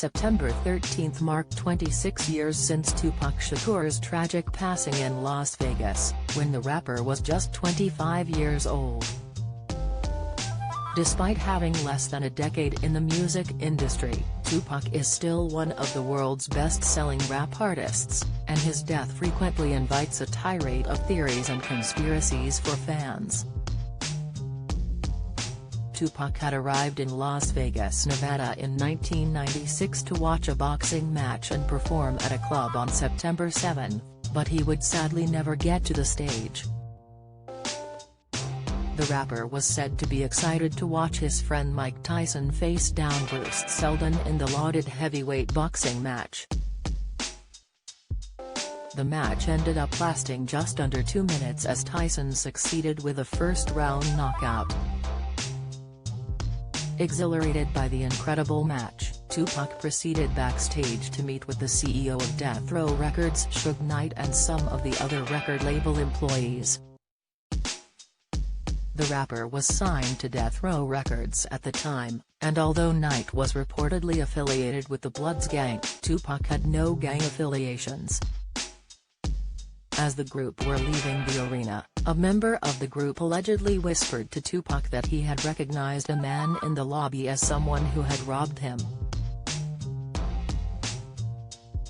September 13 marked 26 years since Tupac Shakur's tragic passing in Las Vegas, when the rapper was just 25 years old. Despite having less than a decade in the music industry, Tupac is still one of the world's best-selling rap artists, and his death frequently invites a tirade of theories and conspiracies for fans. Tupac had arrived in Las Vegas, Nevada in 1996 to watch a boxing match and perform at a club on September 7, but he would sadly never get to the stage. The rapper was said to be excited to watch his friend Mike Tyson face down Bruce Seldon in the lauded heavyweight boxing match. The match ended up lasting just under 2 minutes as Tyson succeeded with a first-round knockout. Exhilarated by the incredible match, Tupac proceeded backstage to meet with the CEO of Death Row Records Suge Knight and some of the other record label employees. The rapper was signed to Death Row Records at the time, and although Knight was reportedly affiliated with the Bloods gang, Tupac had no gang affiliations. As the group were leaving the arena, a member of the group allegedly whispered to Tupac that he had recognized a man in the lobby as someone who had robbed him.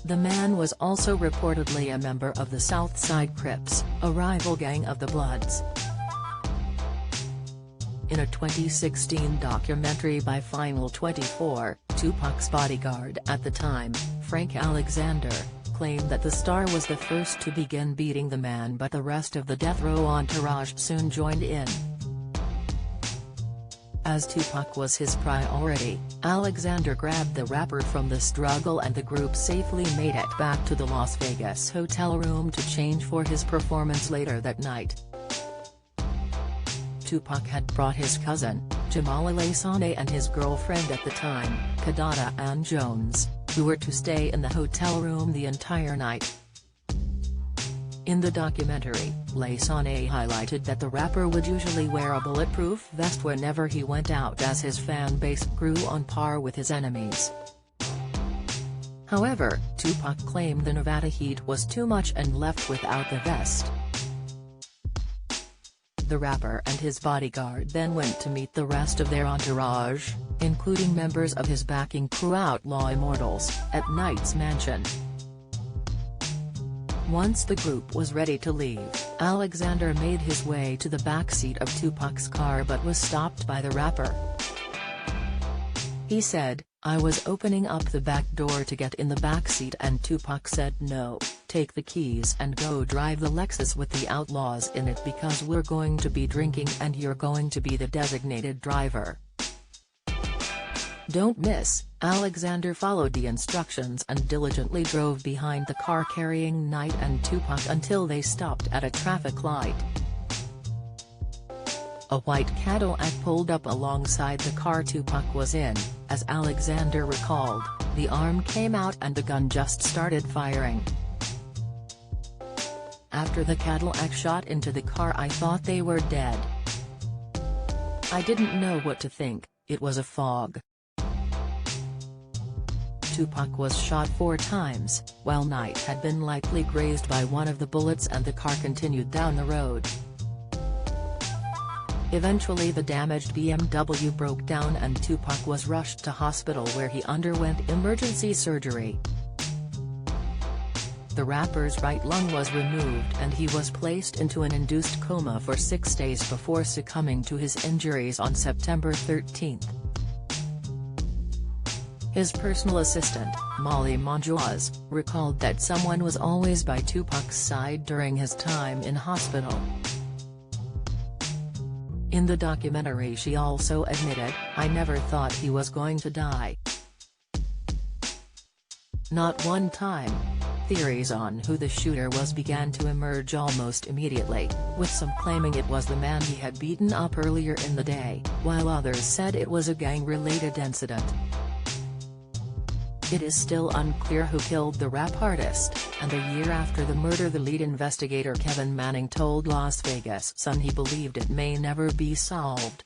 The man was also reportedly a member of the South Side Crips, a rival gang of the Bloods. In a 2016 documentary by Final 24, Tupac's bodyguard at the time, Frank Alexander, claimed that the star was the first to begin beating the man, but the rest of the Death Row entourage soon joined in. As Tupac was his priority, Alexander grabbed the rapper from the struggle and the group safely made it back to the Las Vegas hotel room to change for his performance later that night. Tupac had brought his cousin, Jamal Laysane, and his girlfriend at the time, Kadada Ann Jones, who were to stay in the hotel room the entire night. In the documentary, Laysane highlighted that the rapper would usually wear a bulletproof vest whenever he went out as his fan base grew on par with his enemies. However, Tupac claimed the Nevada heat was too much and left without the vest. The rapper and his bodyguard then went to meet the rest of their entourage, including members of his backing crew Outlaw Immortals, at Knight's mansion. Once the group was ready to leave, Alexander made his way to the backseat of Tupac's car but was stopped by the rapper. He said, "I was opening up the back door to get in the backseat and Tupac said no, take the keys and go drive the Lexus with the Outlaws in it because we're going to be drinking and you're going to be the designated driver." Don't miss, Alexander followed the instructions and diligently drove behind the car carrying Knight and Tupac until they stopped at a traffic light. A white Cadillac pulled up alongside the car Tupac was in. As Alexander recalled, the arm came out and the gun just started firing. "After the Cadillac shot into the car I thought they were dead. I didn't know what to think, it was a fog." Tupac was shot 4 times, while Knight had been lightly grazed by one of the bullets and the car continued down the road. Eventually the damaged BMW broke down and Tupac was rushed to hospital where he underwent emergency surgery. The rapper's right lung was removed and he was placed into an induced coma for 6 days before succumbing to his injuries on September 13. His personal assistant, Molly Monjoaz, recalled that someone was always by Tupac's side during his time in hospital. In the documentary she also admitted, "I never thought he was going to die. Not one time." Theories on who the shooter was began to emerge almost immediately, with some claiming it was the man he had beaten up earlier in the day, while others said it was a gang-related incident. It is still unclear who killed the rap artist, and a year after the murder the lead investigator Kevin Manning told Las Vegas Sun he believed it may never be solved.